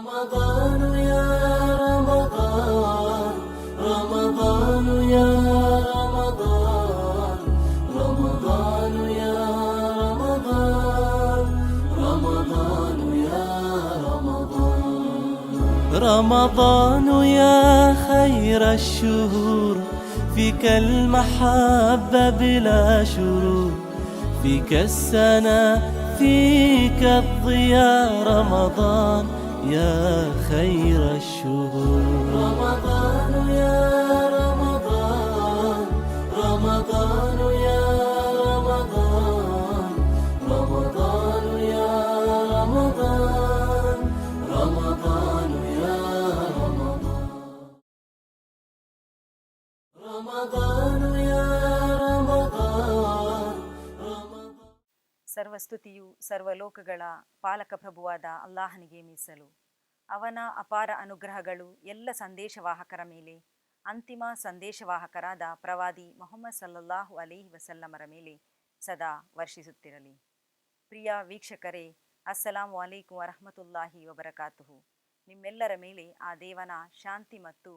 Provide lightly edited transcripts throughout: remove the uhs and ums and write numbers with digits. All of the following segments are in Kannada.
رمضان يا رمضان رمضان يا رمضان رمضان يا رمضان رمضان يا رمضان رمضان يا خير الشهور فيك المحبة بلا شرور فيك السنة فيك الضياء رمضان يا خير الشهور رمضان يا رمضان رمضان يا رمضان رمضان يا رمضان رمضان يا رمضان رمضان يا رمضان ಸರ್ವಸ್ತುತಿಯು ಸರ್ವಲೋಕಗಳ ಪಾಲಕ ಪ್ರಭುವಾದ ಅಲ್ಲಾಹನಿಗೆ ಮೀಸಲು. ಅವನ ಅಪಾರ ಅನುಗ್ರಹಗಳು ಎಲ್ಲ ಸಂದೇಶವಾಹಕರ ಮೇಲೆ, ಅಂತಿಮ ಸಂದೇಶವಾಹಕರಾದ ಪ್ರವಾದಿ ಮೊಹಮ್ಮದ್ ಸಲ್ಲಲ್ಲಾಹು ಅಲೈಹಿ ವಸಲ್ಲಮರ ಮೇಲೆ ಸದಾ ವರ್ಷಿಸುತ್ತಿರಲಿ. ಪ್ರಿಯ ವೀಕ್ಷಕರೇ, ಅಸ್ಸಲಾಮು ಅಲೈಕುಂ ವರಹಮತುಲ್ಲಾಹಿ ವಬರಕಾತುಹು. ನಿಮ್ಮೆಲ್ಲರ ಮೇಲೆ ಆ ದೇವನ ಶಾಂತಿ ಮತ್ತು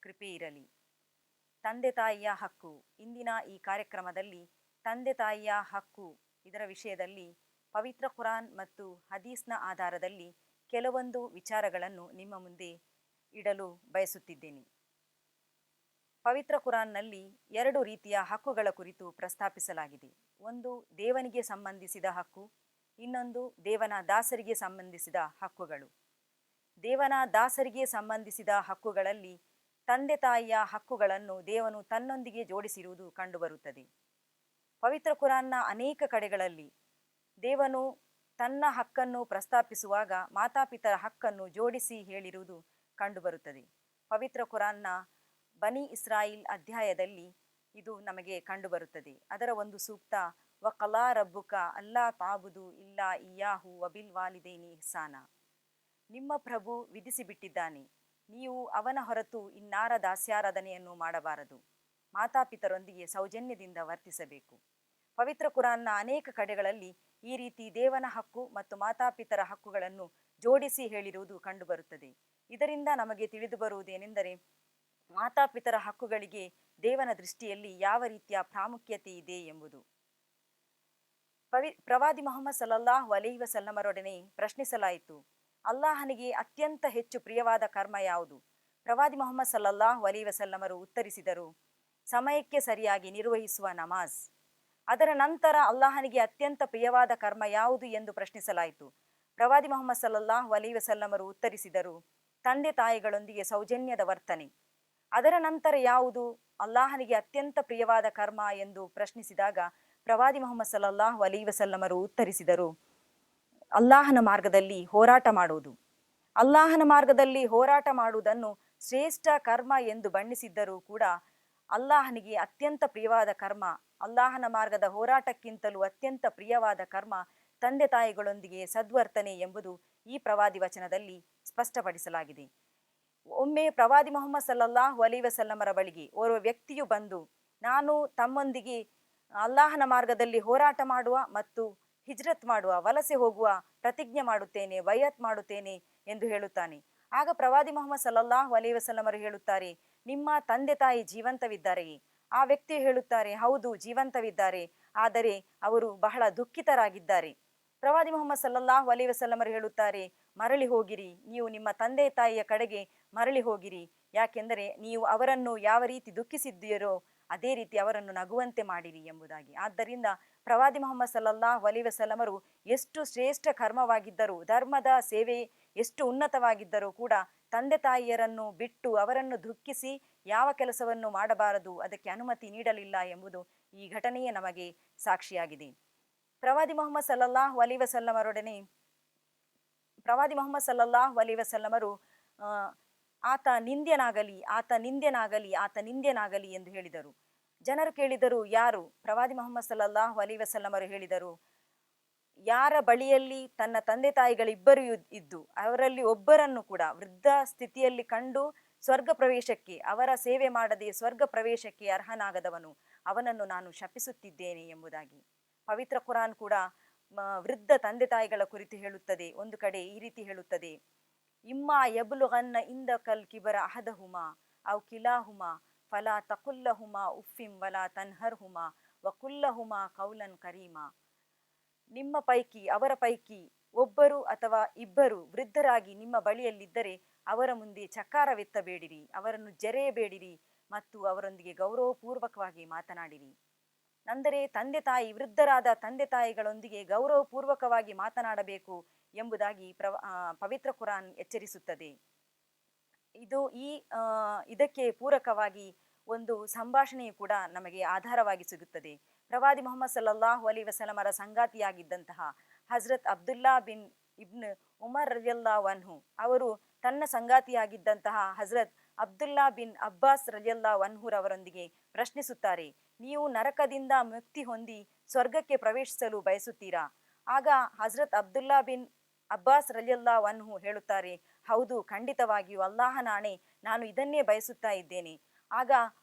ಕೃಪೆ ಇರಲಿ. ತಂದೆ ತಾಯಿಯ ಹಕ್ಕು. ಇಂದಿನ ಈ ಕಾರ್ಯಕ್ರಮದಲ್ಲಿ ತಂದೆ ತಾಯಿಯ ಹಕ್ಕು ಇದರ ವಿಷಯದಲ್ಲಿ ಪವಿತ್ರ ಕುರಾನ್ ಮತ್ತು ಹದೀಸ್ನ ಆಧಾರದಲ್ಲಿ ಕೆಲವೊಂದು ವಿಚಾರಗಳನ್ನು ನಿಮ್ಮ ಮುಂದೆ ಇಡಲು ಬಯಸುತ್ತಿದ್ದೇನೆ. ಪವಿತ್ರ ಕುರಾನ್ನಲ್ಲಿ 2 ರೀತಿಯ ಹಕ್ಕುಗಳ ಕುರಿತು ಪ್ರಸ್ತಾಪಿಸಲಾಗಿದೆ. ಒಂದು ದೇವನಿಗೆ ಸಂಬಂಧಿಸಿದ ಹಕ್ಕು, ಇನ್ನೊಂದು ದೇವನ ದಾಸರಿಗೆ ಸಂಬಂಧಿಸಿದ ಹಕ್ಕುಗಳು. ದೇವನ ದಾಸರಿಗೆ ಸಂಬಂಧಿಸಿದ ಹಕ್ಕುಗಳಲ್ಲಿ ತಂದೆ ತಾಯಿಯ ಹಕ್ಕುಗಳನ್ನು ದೇವನು ತನ್ನೊಂದಿಗೆ ಜೋಡಿಸಿರುವುದು ಕಂಡುಬರುತ್ತದೆ. ಪವಿತ್ರ ಕುರಾನ್ನ ಅನೇಕ ಕಡೆಗಳಲ್ಲಿ ದೇವನು ತನ್ನ ಹಕ್ಕನ್ನು ಪ್ರಸ್ತಾಪಿಸುವಾಗ ಮಾತಾಪಿತರ ಹಕ್ಕನ್ನು ಜೋಡಿಸಿ ಹೇಳಿರುವುದು ಕಂಡುಬರುತ್ತದೆ. ಪವಿತ್ರ ಕುರಾನ್ನ ಬನಿ ಇಸ್ರಾಯಿಲ್ ಅಧ್ಯಾಯದಲ್ಲಿ ಇದು ನಮಗೆ ಕಂಡುಬರುತ್ತದೆ. ಅದರ ಒಂದು ಸೂಕ್ತ, ವಕಲಾ ರಬ್ಬುಕ ಅಲ್ಲಾ ತಾಬುದು ಇಲ್ಲಾ ಇಯಾಹು ವಬಿಲ್ ವಾಲಿದೈನಿ ಇಹ್ಸಾನ. ನಿಮ್ಮ ಪ್ರಭು ವಿಧಿಸಿಬಿಟ್ಟಿದ್ದಾನೆ, ನೀವು ಅವನ ಹೊರತು ಇನ್ನಾರ ದಾಸ್ಯಾರಾಧನೆಯನ್ನು ಮಾಡಬಾರದು, ಮಾತಾಪಿತರೊಂದಿಗೆ ಸೌಜನ್ಯದಿಂದ ವರ್ತಿಸಬೇಕು. ಪವಿತ್ರ ಕುರಾನ್ನ ಅನೇಕ ಕಡೆಗಳಲ್ಲಿ ಈ ರೀತಿ ದೇವನ ಹಕ್ಕು ಮತ್ತು ಮಾತಾಪಿತರ ಹಕ್ಕುಗಳನ್ನು ಜೋಡಿಸಿ ಹೇಳಿರುವುದು ಕಂಡುಬರುತ್ತದೆ. ಇದರಿಂದ ನಮಗೆ ತಿಳಿದು ಬರುವುದೇನೆಂದರೆ, ಮಾತಾಪಿತರ ಹಕ್ಕುಗಳಿಗೆ ದೇವನ ದೃಷ್ಟಿಯಲ್ಲಿ ಯಾವ ರೀತಿಯ ಪ್ರಾಮುಖ್ಯತೆ ಇದೆ ಎಂಬುದು. ಪ್ರವಾದಿ ಮೊಹಮ್ಮದ್ ಸಲ್ಲಲ್ಲಾಹು ಅಲೈಹಿ ವಸಲ್ಲಮರೊಡನೆ ಪ್ರಶ್ನಿಸಲಾಯಿತು, ಅಲ್ಲಾಹನಿಗೆ ಅತ್ಯಂತ ಹೆಚ್ಚು ಪ್ರಿಯವಾದ ಕರ್ಮ ಯಾವುದು? ಪ್ರವಾದಿ ಮೊಹಮ್ಮದ್ ಸಲ್ಲಲ್ಲಾಹು ಅಲೈಹಿ ವಸಲ್ಲಮರು ಉತ್ತರಿಸಿದರು, ಸಮಯಕ್ಕೆ ಸರಿಯಾಗಿ ನಿರ್ವಹಿಸುವ ನಮಾಜ್. ಅದರ ನಂತರ ಅಲ್ಲಾಹನಿಗೆ ಅತ್ಯಂತ ಪ್ರಿಯವಾದ ಕರ್ಮ ಯಾವುದು ಎಂದು ಪ್ರಶ್ನಿಸಲಾಯಿತು. ಪ್ರವಾದಿ ಮೊಹಮ್ಮದ್ ಸಲ್ಲಲ್ಲಾಹು ಅಲೈಹಿ ವಸಲ್ಲಮರು ಉತ್ತರಿಸಿದರು, ತಂದೆ ತಾಯಿಗಳೊಂದಿಗೆ ಸೌಜನ್ಯದ ವರ್ತನೆ. ಅದರ ನಂತರ ಯಾವುದು ಅಲ್ಲಾಹನಿಗೆ ಅತ್ಯಂತ ಪ್ರಿಯವಾದ ಕರ್ಮ ಎಂದು ಪ್ರಶ್ನಿಸಿದಾಗ ಪ್ರವಾದಿ ಮೊಹಮ್ಮದ್ ಸಲ್ಲಲ್ಲಾಹು ಅಲೈಹಿ ವಸಲ್ಲಮರು ಉತ್ತರಿಸಿದರು, ಅಲ್ಲಾಹನ ಮಾರ್ಗದಲ್ಲಿ ಹೋರಾಟ ಮಾಡುವುದು. ಅಲ್ಲಾಹನ ಮಾರ್ಗದಲ್ಲಿ ಹೋರಾಟ ಮಾಡುವುದನ್ನು ಶ್ರೇಷ್ಠ ಕರ್ಮ ಎಂದು ಬಣ್ಣಿಸಿದ್ದರೂ ಕೂಡ ಅಲ್ಲಾಹನಿಗೆ ಅತ್ಯಂತ ಪ್ರಿಯವಾದ ಕರ್ಮ, ಅಲ್ಲಾಹನ ಮಾರ್ಗದ ಹೋರಾಟಕ್ಕಿಂತಲೂ ಅತ್ಯಂತ ಪ್ರಿಯವಾದ ಕರ್ಮ ತಂದೆ ತಾಯಿಗಳೊಂದಿಗೆ ಸದ್ವರ್ತನೆ ಎಂಬುದು ಈ ಪ್ರವಾದಿ ವಚನದಲ್ಲಿ ಸ್ಪಷ್ಟಪಡಿಸಲಾಗಿದೆ. ಒಮ್ಮೆ ಪ್ರವಾದಿ ಮೊಹಮ್ಮದ್ ಸಲ್ಲಲ್ಲಾಹು ಅಲೈಹಿ ವಸಲ್ಲಮರ ಬಳಿಗೆ ಓರ್ವ ವ್ಯಕ್ತಿಯು ಬಂದು, ನಾನು ತಮ್ಮೊಂದಿಗೆ ಅಲ್ಲಾಹನ ಮಾರ್ಗದಲ್ಲಿ ಹೋರಾಟ ಮಾಡುವ ಮತ್ತು ಹಿಜ್ರತ್ ಮಾಡುವ, ವಲಸೆ ಹೋಗುವ ಪ್ರತಿಜ್ಞೆ ಮಾಡುತ್ತೇನೆ, ಬಯತ್ ಮಾಡುತ್ತೇನೆ ಎಂದು ಹೇಳುತ್ತಾನೆ. ಆಗ ಪ್ರವಾದಿ ಮೊಹಮ್ಮದ್ ಸಲ್ಲಲ್ಲಾಹು ಅಲೈಹಿ ವಸಲ್ಲಮರು ಹೇಳುತ್ತಾರೆ, ನಿಮ್ಮ ತಂದೆ ತಾಯಿ ಜೀವಂತವಿದ್ದಾರೆಯೇ? ಆ ವ್ಯಕ್ತಿ ಹೇಳುತ್ತಾರೆ, ಹೌದು ಜೀವಂತವಿದ್ದಾರೆ, ಆದರೆ ಅವರು ಬಹಳ ದುಃಖಿತರಾಗಿದ್ದಾರೆ. ಪ್ರವಾದಿ ಮೊಹಮ್ಮದ್ ಸಲ್ಲಲ್ಲಾಹು ಅಲೈಹಿ ವಸಲ್ಲಮರು ಹೇಳುತ್ತಾರೆ, ಮರಳಿ ಹೋಗಿರಿ, ನೀವು ನಿಮ್ಮ ತಂದೆ ತಾಯಿಯ ಕಡೆಗೆ ಮರಳಿ ಹೋಗಿರಿ, ಯಾಕೆಂದರೆ ನೀವು ಅವರನ್ನು ಯಾವ ರೀತಿ ದುಃಖಿಸಿದ್ದೀರೋ ಅದೇ ರೀತಿ ಅವರನ್ನು ನಗುವಂತೆ ಮಾಡಿರಿ ಎಂಬುದಾಗಿ. ಆದ್ದರಿಂದ ಪ್ರವಾದಿ ಮೊಹಮ್ಮದ್ ಸಲ್ಲಲ್ಲಾಹು ಅಲೈಹಿ ವಸಲ್ಲಮರು ಎಷ್ಟು ಶ್ರೇಷ್ಠ ಕರ್ಮವಾಗಿದ್ದರೂ, ಧರ್ಮದ ಸೇವೆ ಎಷ್ಟು ಉನ್ನತವಾಗಿದ್ದರೂ ಕೂಡ ತಂದೆ ತಾಯಿಯರನ್ನು ಬಿಟ್ಟು ಅವರನ್ನು ದುಃಖಿಸಿ ಯಾವ ಕೆಲಸವನ್ನು ಮಾಡಬಾರದು, ಅದಕ್ಕೆ ಅನುಮತಿ ನೀಡಲಿಲ್ಲ ಎಂಬುದು ಈ ಘಟನೆಯೇ ನಮಗೆ ಸಾಕ್ಷಿಯಾಗಿದೆ. ಪ್ರವಾದಿ ಮೊಹಮ್ಮದ್ ಸಲ್ಲಲ್ಲಾಹು ಅಲೈಹಿ ವಸಲ್ಲಮರೊಡನೆ ಪ್ರವಾದಿ ಮೊಹಮ್ಮದ್ ಸಲ್ಲಲ್ಲಾಹು ಅಲೈಹಿ ವಸಲ್ಲಮರು ಆತ ನಿಂದ್ಯನಾಗಲಿ, ಆತ ನಿಂದ್ಯನಾಗಲಿ, ಆತ ನಿಂದ್ಯನಾಗಲಿ ಎಂದು ಹೇಳಿದರು. ಜನರು ಕೇಳಿದರು, ಯಾರು? ಪ್ರವಾದಿ ಮೊಹಮ್ಮದ್ ಸಲ್ಲಲ್ಲಾಹು ಅಲೈಹಿ ವಸಲ್ಲಮರು ಹೇಳಿದರು, ಯಾರ ಬಳಿಯಲ್ಲಿ ತನ್ನ ತಂದೆ ತಾಯಿಗಳಿಬ್ಬರು ಇದ್ದು ಅವರಲ್ಲಿ ಒಬ್ಬರನ್ನು ಕೂಡ ವೃದ್ಧ ಸ್ಥಿತಿಯಲ್ಲಿ ಕಂಡು ಸ್ವರ್ಗ ಪ್ರವೇಶಕ್ಕೆ, ಅವರ ಸೇವೆ ಮಾಡದೆ ಸ್ವರ್ಗ ಪ್ರವೇಶಕ್ಕೆ ಅರ್ಹನಾಗದವನು, ಅವನನ್ನು ನಾನು ಶಪಿಸುತ್ತಿದ್ದೇನೆ ಎಂಬುದಾಗಿ. ಪವಿತ್ರ ಕುರಾನ್ ಕೂಡ ವೃದ್ಧ ತಂದೆ ತಾಯಿಗಳ ಕುರಿತು ಹೇಳುತ್ತದೆ. ಒಂದು ಕಡೆ ಈ ರೀತಿ ಹೇಳುತ್ತದೆ, ಇಮ್ಮಾ ಯಬ್ಲುಗನ್ನ ಇಂದಕಲ್ ಕಿಬರ ಅಹದಹುಮಾ ಔ ಕಿಲಾಹುಮಾ ಫಲಾ ತಕುಲ್ಲಹುಮಾ ಉಫ್ಫಿಂ ವಲಾ ತನ್ಹರ್ಹುಮಾ ವಕುಲ್ಲಹುಮಾ ಕೌಲನ್ ಕರೀಮಾ. ನಿಮ್ಮ ಪೈಕಿ ಅವರ ಪೈಕಿ ಒಬ್ಬರು ಅಥವಾ ಇಬ್ಬರು ವೃದ್ಧರಾಗಿ ನಿಮ್ಮ ಬಳಿಯಲ್ಲಿದ್ದರೆ ಅವರ ಮುಂದೆ ಚಕಾರವೆತ್ತಬೇಡಿರಿ, ಅವರನ್ನು ಜರೆಯಬೇಡಿರಿ ಮತ್ತು ಅವರೊಂದಿಗೆ ಗೌರವಪೂರ್ವಕವಾಗಿ ಮಾತನಾಡಿರಿ. ಅಂದರೆ ವೃದ್ಧರಾದ ತಂದೆ ತಾಯಿಗಳೊಂದಿಗೆ ಗೌರವಪೂರ್ವಕವಾಗಿ ಮಾತನಾಡಬೇಕು ಎಂಬುದಾಗಿ ಪವಿತ್ರ ಕುರಾನ್ ಎಚ್ಚರಿಸುತ್ತದೆ. ಇದಕ್ಕೆ ಪೂರಕವಾಗಿ ಒಂದು ಸಂಭಾಷಣೆಯು ಕೂಡ ನಮಗೆ ಆಧಾರವಾಗಿ ಸಿಗುತ್ತದೆ. ಪ್ರವಾದಿ ಮೊಹಮ್ಮದ್ ಸಲ್ಲಲ್ಲಾಹು ಅಲೈಹಿ ವಸಲ್ಲಮರ ಸಂಗಾತಿಯಾಗಿದ್ದಂತಹ Hazrat Abdullah bin Ibn Umar ರಲಿಯಲ್ಲಾಹು ಅನ್ಹು ಅವರು ತನ್ನ ಸಂಗಾತಿಯಾಗಿದ್ದಂತಹ ಹಜರತ್ ಅಬ್ದುಲ್ಲಾ ಬಿನ್ ಅಬ್ಬಾಸ್ ರಲಿಯಲ್ಲಾಹು ಅನ್ಹುರವರೊಂದಿಗೆ ಪ್ರಶ್ನಿಸುತ್ತಾರೆ, ನೀವು ನರಕದಿಂದ ಮುಕ್ತಿ ಹೊಂದಿ ಸ್ವರ್ಗಕ್ಕೆ ಪ್ರವೇಶಿಸಲು ಬಯಸುತ್ತೀರಾ? ಆಗ ಹಜರತ್ ಅಬ್ದುಲ್ಲಾ ಬಿನ್ ಅಬ್ಬಾಸ್ ರಲಿಯಲ್ಲಾಹು ಅನ್ಹು ಹೇಳುತ್ತಾರೆ, ಹೌದು, ಖಂಡಿತವಾಗಿಯೂ ಅಲ್ಲಾಹನ ಆಣೆ, ನಾನು ಇದನ್ನೇ ಬಯಸುತ್ತಾ ಇದ್ದೇನೆ. ಆಗ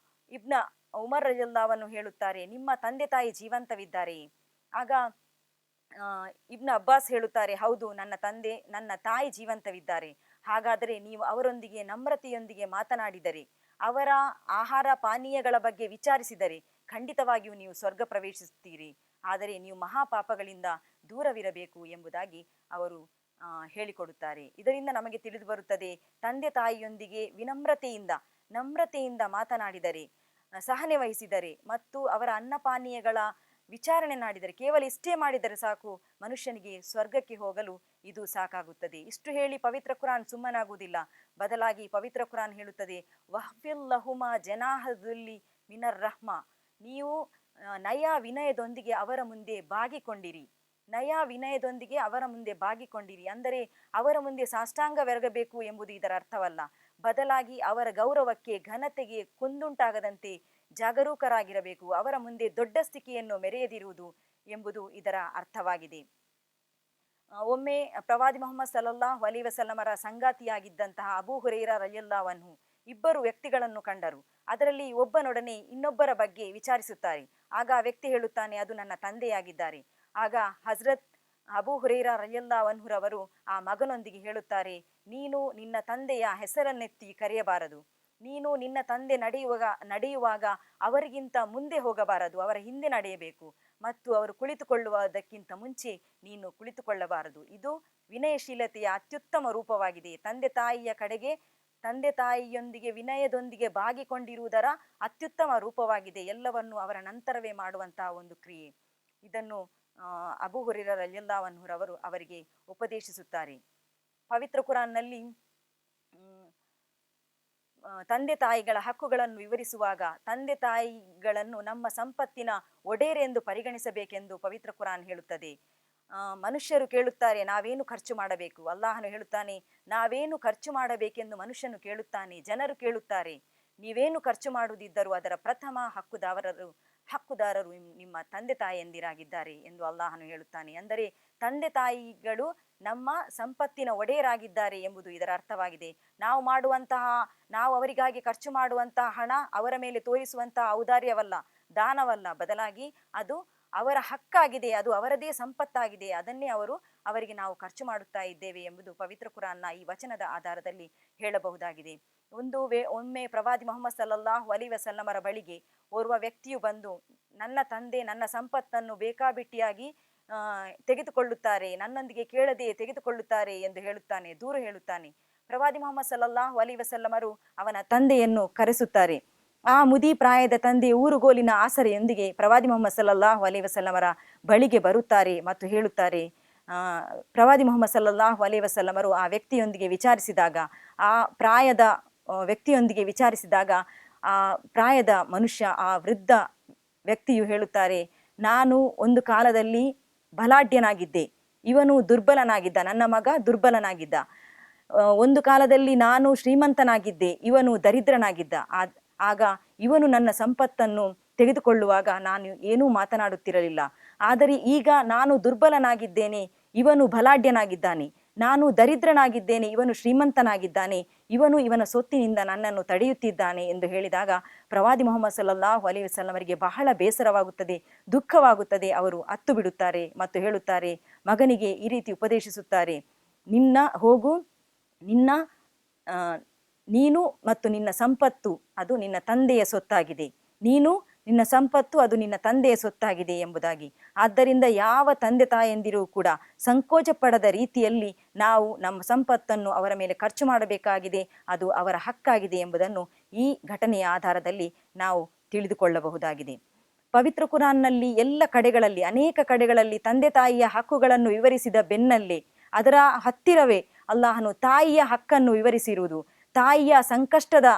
ಇಬ್ನ ಉಮರ್ ರಲಿಯಲ್ಲಾಹು ಅನ್ಹು ಹೇಳುತ್ತಾರೆ, ನಿಮ್ಮ ತಂದೆ ತಾಯಿ ಜೀವಂತವಿದ್ದಾರೆ? ಆಗ ಇಬ್ನ ಅಬ್ಬಾಸ್ ಹೇಳುತ್ತಾರೆ, ಹೌದು, ನನ್ನ ತಾಯಿ ಜೀವಂತವಿದ್ದಾರೆ. ಹಾಗಾದರೆ ನೀವು ಅವರೊಂದಿಗೆ ನಮ್ರತೆಯೊಂದಿಗೆ ಮಾತನಾಡಿದರೆ, ಅವರ ಆಹಾರ ಪಾನೀಯಗಳ ಬಗ್ಗೆ ವಿಚಾರಿಸಿದರೆ ಖಂಡಿತವಾಗಿಯೂ ನೀವು ಸ್ವರ್ಗ ಪ್ರವೇಶಿಸುತ್ತೀರಿ. ಆದರೆ ನೀವು ಮಹಾಪಾಪಗಳಿಂದ ದೂರವಿರಬೇಕು ಎಂಬುದಾಗಿ ಅವರು ಹೇಳಿಕೊಡುತ್ತಾರೆ. ಇದರಿಂದ ನಮಗೆ ತಿಳಿದು ಬರುತ್ತದೆ, ತಂದೆ ತಾಯಿಯೊಂದಿಗೆ ನಮ್ರತೆಯಿಂದ ಮಾತನಾಡಿದರೆ, ಸಹನೆ ವಹಿಸಿದರೆ ಮತ್ತು ಅವರ ಅನ್ನಪಾನೀಯಗಳ ವಿಚಾರಣೆ ಮಾಡಿದರೆ, ಕೇವಲ ಇಷ್ಟೇ ಮಾಡಿದರೆ ಸಾಕು, ಮನುಷ್ಯನಿಗೆ ಸ್ವರ್ಗಕ್ಕೆ ಹೋಗಲು ಇದು ಸಾಕಾಗುತ್ತದೆ. ಇಷ್ಟು ಹೇಳಿ ಪವಿತ್ರ ಕುರಾನ್ ಸುಮ್ಮನಾಗುವುದಿಲ್ಲ. ಬದಲಾಗಿ ಪವಿತ್ರ ಕುರಾನ್ ಹೇಳುತ್ತದೆ, ವಹ್ಫಿಲ್ ಲಹುಮಾ ಜನಾಹದುಲ್ಲಿ ಮಿನರ್ ರಹ್ಮ, ನೀವು ನಯ ವಿನಯದೊಂದಿಗೆ ಅವರ ಮುಂದೆ ಬಾಗಿಕೊಂಡಿರಿ. ಅಂದರೆ ಅವರ ಮುಂದೆ ಸಾಷ್ಟಾಂಗವೆರಗಬೇಕು ಎಂಬುದು ಇದರ ಅರ್ಥವಲ್ಲ. ಬದಲಾಗಿ ಅವರ ಗೌರವಕ್ಕೆ, ಘನತೆಗೆ ಕುಂದುಂಟಾಗದಂತೆ ಜಾಗರೂಕರಾಗಿರಬೇಕು, ಅವರ ಮುಂದೆ ದೊಡ್ಡಸ್ತಿಕೆಯನ್ನು ಮೆರೆಯದಿರುವುದು ಎಂಬುದು ಇದರ ಅರ್ಥವಾಗಿದೆ. ಒಮ್ಮೆ ಪ್ರವಾದಿ ಮೊಹಮ್ಮದ್ ಸಲ್ಲಲ್ಲಾಹು ಅಲೈಹಿ ವಸಲ್ಲಮರ ಸಂಗಾತಿಯಾಗಿದ್ದಂತಹ ಅಬೂ ಹುರೈರಾ ರಲಿಯಲ್ಲಾಹು ಅನ್ಹು ಇಬ್ಬರು ವ್ಯಕ್ತಿಗಳನ್ನು ಕಂಡರು. ಅದರಲ್ಲಿ ಒಬ್ಬನೊಡನೆ ಇನ್ನೊಬ್ಬರ ಬಗ್ಗೆ ವಿಚಾರಿಸುತ್ತಾರೆ. ಆಗ ಆ ವ್ಯಕ್ತಿ ಹೇಳುತ್ತಾನೆ, ಅದು ನನ್ನ ತಂದೆಯಾಗಿದ್ದಾರೆ. ಆಗ ಹಜರತ್ ಅಬೂ ಹುರೈರಾ ರಲಿಯಲ್ಲಾಹು ಅನ್ಹುರವರು ಆ ಮಗನೊಂದಿಗೆ ಹೇಳುತ್ತಾರೆ, ನೀನು ನಿನ್ನ ತಂದೆಯ ಹೆಸರನ್ನೆತ್ತಿ ಕರೆಯಬಾರದು, ನೀನು ನಿನ್ನ ತಂದೆ ನಡೆಯುವಾಗ ಅವರಿಗಿಂತ ಮುಂದೆ ಹೋಗಬಾರದು, ಅವರ ಹಿಂದೆ ನಡೆಯಬೇಕು ಮತ್ತು ಅವರು ಕುಳಿತುಕೊಳ್ಳುವುದಕ್ಕಿಂತ ಮುಂಚೆ ನೀನು ಕುಳಿತುಕೊಳ್ಳಬಾರದು. ಇದು ವಿನಯಶೀಲತೆಯ ಅತ್ಯುತ್ತಮ ರೂಪವಾಗಿದೆ. ತಂದೆ ತಾಯಿಯೊಂದಿಗೆ ವಿನಯದೊಂದಿಗೆ ಬಾಗಿಕೊಂಡಿರುವುದರ ಅತ್ಯುತ್ತಮ ರೂಪವಾಗಿದೆ. ಎಲ್ಲವನ್ನು ಅವರ ನಂತರವೇ ಮಾಡುವಂತಹ ಒಂದು ಕ್ರಿಯೆ. ಇದನ್ನು ಅಬೂ ಹುರೈರಾ ರಲಿಯಲ್ಲಾಹು ಅನ್ಹುರವರು ಅವರಿಗೆ ಉಪದೇಶಿಸುತ್ತಾರೆ. ಪವಿತ್ರ ಕುರಾನ್ನಲ್ಲಿ ತಂದೆ ತಾಯಿಗಳ ಹಕ್ಕುಗಳನ್ನು ವಿವರಿಸುವಾಗ ತಂದೆ ತಾಯಿಗಳನ್ನು ನಮ್ಮ ಸಂಪತ್ತಿನ ಒಡೆಯರೆಂದು ಪರಿಗಣಿಸಬೇಕೆಂದು ಪವಿತ್ರ ಕುರಾನ್ ಹೇಳುತ್ತದೆ. ಮನುಷ್ಯರು ಕೇಳುತ್ತಾರೆ, ನಾವೇನು ಖರ್ಚು ಮಾಡಬೇಕು? ಅಲ್ಲಾಹನು ಹೇಳುತ್ತಾನೆ, ನಾವೇನು ಖರ್ಚು ಮಾಡಬೇಕೆಂದು ಮನುಷ್ಯನು ಕೇಳುತ್ತಾನೆ. ಜನರು ಕೇಳುತ್ತಾರೆ, ನೀವೇನು ಖರ್ಚು ಮಾಡುವುದಿದ್ದರೂ ಅದರ ಪ್ರಥಮ ಹಕ್ಕುದಾರರು ನಿಮ್ಮ ತಂದೆ ತಾಯಿಯಂದಿರಾಗಿದ್ದಾರೆ ಎಂದು ಅಲ್ಲಾಹನು ಹೇಳುತ್ತಾನೆ. ಅಂದರೆ ತಂದೆ ತಾಯಿಗಳು ನಮ್ಮ ಸಂಪತ್ತಿನ ಒಡೆಯರಾಗಿದ್ದಾರೆ ಎಂಬುದು ಇದರ ಅರ್ಥವಾಗಿದೆ. ನಾವು ಅವರಿಗಾಗಿ ಖರ್ಚು ಮಾಡುವಂತಹ ಹಣ ಅವರ ಮೇಲೆ ತೋರಿಸುವಂತಹ ಔದಾರ್ಯವಲ್ಲ, ದಾನವಲ್ಲ. ಬದಲಾಗಿ ಅದು ಅವರ ಹಕ್ಕಾಗಿದೆ, ಅದು ಅವರದೇ ಸಂಪತ್ತಾಗಿದೆ. ಅದನ್ನೇ ಅವರಿಗೆ ನಾವು ಖರ್ಚು ಮಾಡುತ್ತಾ ಇದ್ದೇವೆ ಎಂಬುದು ಪವಿತ್ರ ಕುರಾನ್ನ ಈ ವಚನದ ಆಧಾರದಲ್ಲಿ ಹೇಳಬಹುದಾಗಿದೆ. ಒಮ್ಮೆ ಪ್ರವಾದಿ ಮೊಹಮ್ಮದ್ ಸಲ್ಲಲ್ಲಾಹು ಅಲೈಹಿ ವಸಲ್ಲಮರ ಬಳಿಗೆ ಓರ್ವ ವ್ಯಕ್ತಿಯು ಬಂದು, ನನ್ನ ತಂದೆ ನನ್ನ ಸಂಪತ್ತನ್ನು ಬೇಕಾಬಿಟ್ಟಿಯಾಗಿ ತೆಗೆದುಕೊಳ್ಳುತ್ತಾರೆ, ನನ್ನೊಂದಿಗೆ ಕೇಳದೆ ತೆಗೆದುಕೊಳ್ಳುತ್ತಾರೆ ಎಂದು ದೂರು ಹೇಳುತ್ತಾನೆ. ಪ್ರವಾದಿ ಮೊಹಮ್ಮದ್ ಸಲ್ಲಲ್ಲಾಹು ಅಲೈಹಿ ವಸಲ್ಲಮರು ಅವನ ತಂದೆಯನ್ನು ಕರೆಸುತ್ತಾರೆ. ಆ ಮುದಿ ಪ್ರಾಯದ ತಂದೆ ಊರುಗೋಲಿನ ಆಸರೆಯೊಂದಿಗೆ ಪ್ರವಾದಿ ಮೊಹಮ್ಮದ್ ಸಲ್ಲಲ್ಲಾಹು ಅಲೈಹಿ ವಸಲ್ಲಮರ ಬಳಿಗೆ ಬರುತ್ತಾರೆ ಮತ್ತು ಹೇಳುತ್ತಾರೆ. ಪ್ರವಾದಿ ಮೊಹಮ್ಮದ್ ಸಲ್ಲಲ್ಲಾಹು ಅಲೈಹಿ ವಸಲ್ಲಮರು ಆ ವ್ಯಕ್ತಿಯೊಂದಿಗೆ ವಿಚಾರಿಸಿದಾಗ, ಆ ಪ್ರಾಯದ ಮನುಷ್ಯ, ಆ ವೃದ್ಧ ವ್ಯಕ್ತಿಯು ಹೇಳುತ್ತಾರೆ, ನಾನು ಒಂದು ಕಾಲದಲ್ಲಿ ಬಲಾಢ್ಯನಾಗಿದ್ದೆ, ಇವನು ದುರ್ಬಲನಾಗಿದ್ದ, ನನ್ನ ಮಗ ದುರ್ಬಲನಾಗಿದ್ದ. ಒಂದು ಕಾಲದಲ್ಲಿ ನಾನು ಶ್ರೀಮಂತನಾಗಿದ್ದೆ, ಇವನು ದರಿದ್ರನಾಗಿದ್ದ. ಆಗ ಇವನು ನನ್ನ ಸಂಪತ್ತನ್ನು ತೆಗೆದುಕೊಳ್ಳುವಾಗ ನಾನು ಏನೂ ಮಾತನಾಡುತ್ತಿರಲಿಲ್ಲ. ಆದರೆ ಈಗ ನಾನು ದುರ್ಬಲನಾಗಿದ್ದೇನೆ, ಇವನು ಬಲಾಢ್ಯನಾಗಿದ್ದಾನೆ. ನಾನು ದರಿದ್ರನಾಗಿದ್ದೇನೆ, ಇವನು ಶ್ರೀಮಂತನಾಗಿದ್ದಾನೆ. ಇವನ ಸೊತ್ತಿನಿಂದ ನನ್ನನ್ನು ತಡೆಯುತ್ತಿದ್ದಾನೆ ಎಂದು ಹೇಳಿದಾಗ ಪ್ರವಾದಿ ಮೊಹಮ್ಮದ್ ಸಲ್ಲಲ್ಲಾಹು ಅಲೈಹಿ ವಸಲ್ಲಮರಿಗೆ ಬಹಳ ಬೇಸರವಾಗುತ್ತದೆ, ದುಃಖವಾಗುತ್ತದೆ. ಅವರು ಅತ್ತು ಬಿಡುತ್ತಾರೆ ಮತ್ತು ಹೇಳುತ್ತಾರೆ, ಮಗನಿಗೆ ಈ ರೀತಿ ಉಪದೇಶಿಸುತ್ತಾರೆ, ಹೋಗು, ನಿನ್ನ ಆ, ನೀನು ಮತ್ತು ನಿನ್ನ ಸಂಪತ್ತು ಅದು ನಿನ್ನ ತಂದೆಯ ಸೊತ್ತಾಗಿದೆ, ನೀನು ನಿನ್ನ ಸಂಪತ್ತು ಅದು ನಿನ್ನ ತಂದೆಯ ಸೊತ್ತಾಗಿದೆ ಎಂಬುದಾಗಿ. ಆದ್ದರಿಂದ ಯಾವ ತಂದೆ ತಾಯಂದಿರೂ ಕೂಡ ಸಂಕೋಚ ಪಡದ ರೀತಿಯಲ್ಲಿ ನಾವು ನಮ್ಮ ಸಂಪತ್ತನ್ನು ಅವರ ಮೇಲೆ ಖರ್ಚು ಮಾಡಬೇಕಾಗಿದೆ, ಅದು ಅವರ ಹಕ್ಕಾಗಿದೆ ಎಂಬುದನ್ನು ಈ ಘಟನೆಯ ಆಧಾರದಲ್ಲಿ ನಾವು ತಿಳಿದುಕೊಳ್ಳಬಹುದಾಗಿದೆ. ಪವಿತ್ರ ಕುರಾನ್ನಲ್ಲಿ ಎಲ್ಲ ಕಡೆಗಳಲ್ಲಿ, ಅನೇಕ ಕಡೆಗಳಲ್ಲಿ ತಂದೆ ತಾಯಿಯ ಹಕ್ಕುಗಳನ್ನು ವಿವರಿಸಿದ ಬೆನ್ನಲ್ಲೇ ಅದರ ಹತ್ತಿರವೇ ಅಲ್ಲಾಹನು ತಾಯಿಯ ಹಕ್ಕನ್ನು ವಿವರಿಸಿರುವುದು, ತಾಯಿಯ ಸಂಕಷ್ಟದ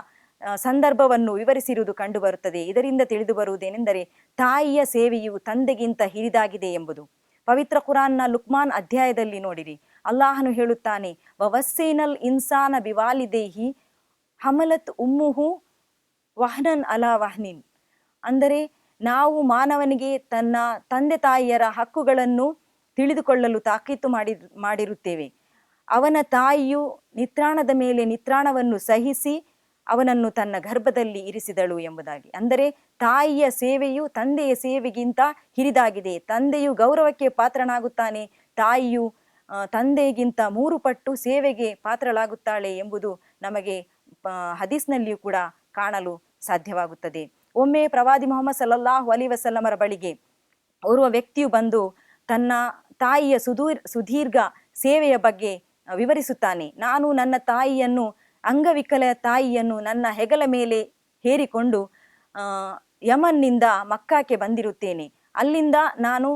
ಸಂದರ್ಭವನ್ನು ವಿವರಿಸಿರುವುದು ಕಂಡುಬರುತ್ತದೆ. ಇದರಿಂದ ತಿಳಿದು ಬರುವುದೇನೆಂದರೆ ತಾಯಿಯ ಸೇವೆಯು ತಂದೆಗಿಂತ ಹಿರಿದಾಗಿದೆ ಎಂಬುದು. ಪವಿತ್ರ ಕುರಾನ್ನ ಲುಕ್ಮಾನ್ ಅಧ್ಯಾಯದಲ್ಲಿ ನೋಡಿರಿ, ಅಲ್ಲಾಹನು ಹೇಳುತ್ತಾನೆ, ವವಸ್ಸೈನಲ್ ಇನ್ಸಾನ ಬಿವಾಲಿದೇಹಿ ಹಮಲತ್ ಉಮ್ಮುಹು ವಹನನ್ ಅಲಾ ವಹನಿನ್. ಅಂದರೆ ನಾವು ಮಾನವನಿಗೆ ತನ್ನ ತಂದೆ ತಾಯಿಯರ ಹಕ್ಕುಗಳನ್ನು ತಿಳಿದುಕೊಳ್ಳಲು ತಾಕೀತು ಮಾಡಿರುತ್ತೇವೆ. ಅವನ ತಾಯಿಯು ನಿತ್ರಾಣದ ಮೇಲೆ ನಿತ್ರಾಣವನ್ನು ಸಹಿಸಿ ಅವನನ್ನು ತನ್ನ ಗರ್ಭದಲ್ಲಿ ಇರಿಸಿದಳು ಎಂಬುದಾಗಿ. ಅಂದರೆ ತಾಯಿಯ ಸೇವೆಯು ತಂದೆಯ ಸೇವೆಗಿಂತ ಹಿರಿದಾಗಿದೆ. ತಂದೆಯು ಗೌರವಕ್ಕೆ ಪಾತ್ರನಾಗುತ್ತಾನೆ, ತಾಯಿಯು ತಂದೆಗಿಂತ 3 ಪಟ್ಟು ಸೇವೆಗೆ ಪಾತ್ರಳಾಗುತ್ತಾಳೆ ಎಂಬುದು ನಮಗೆ ಹದೀಸ್ನಲ್ಲಿಯೂ ಕೂಡ ಕಾಣಲು ಸಾಧ್ಯವಾಗುತ್ತದೆ. ಒಮ್ಮೆ ಪ್ರವಾದಿ ಮುಹಮ್ಮದ್ ಸಲ್ಲಲ್ಲಾಹು ಅಲೈಹಿ ವಸಲ್ಲಮರ ಬಳಿಗೆ ಓರ್ವ ವ್ಯಕ್ತಿಯು ಬಂದು ತನ್ನ ತಾಯಿಯ ಸುದೀರ್ಘ ಸೇವೆಯ ಬಗ್ಗೆ ವಿವರಿಸುತ್ತಾನೆ. ನಾನು ನನ್ನ ತಾಯಿಯನ್ನು, ಅಂಗವಿಕಲ ತಾಯಿಯನ್ನು ನನ್ನ ಹೆಗಲ ಮೇಲೆ ಹೇರಿಕೊಂಡು ಯಮನ್ನಿಂದ ಮಕ್ಕಾಕ್ಕೆ ಬಂದಿರುತ್ತೇನೆ. ಅಲ್ಲಿಂದ ನಾನು